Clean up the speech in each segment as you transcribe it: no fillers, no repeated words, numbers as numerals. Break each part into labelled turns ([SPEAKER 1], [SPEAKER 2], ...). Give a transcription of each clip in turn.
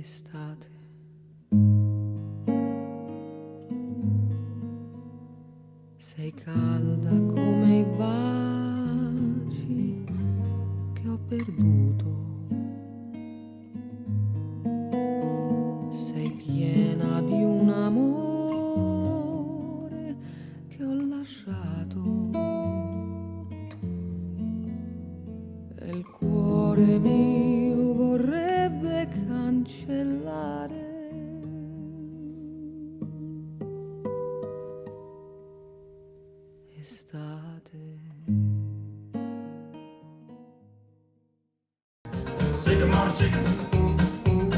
[SPEAKER 1] estate. Sei calda come i baci che ho perduto. Sei piena di un amore che ho lasciato. E il cuore mio vorrebbe cancellare.
[SPEAKER 2] Sick 'em on a chicken,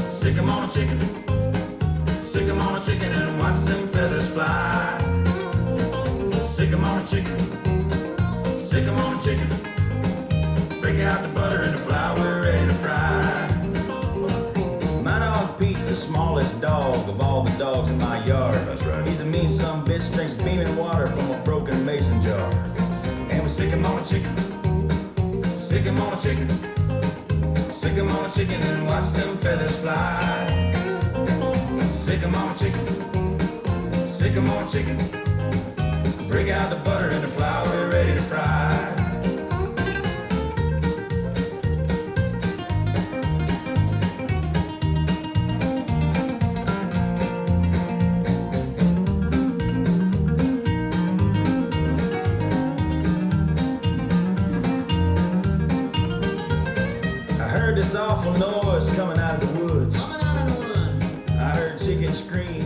[SPEAKER 2] sick 'em on a chicken, sick 'em on a chicken and watch them feathers fly. Sick 'em on a chicken, sick 'em on a chicken, break out the butter and the flour, we're ready to fry. My dog Pete's the smallest dog of all the dogs in my yard. That's right. He's a mean son bitch, drinks beaming water from a broken mason jar. And we sick 'em on a chicken, sick 'em on a chicken, sick 'em on a chicken and watch them feathers fly. Sick 'em on a chicken, sick 'em on a chicken, break out the butter and the flour, we're ready to fry. This awful noise coming out of the woods. I heard chickens scream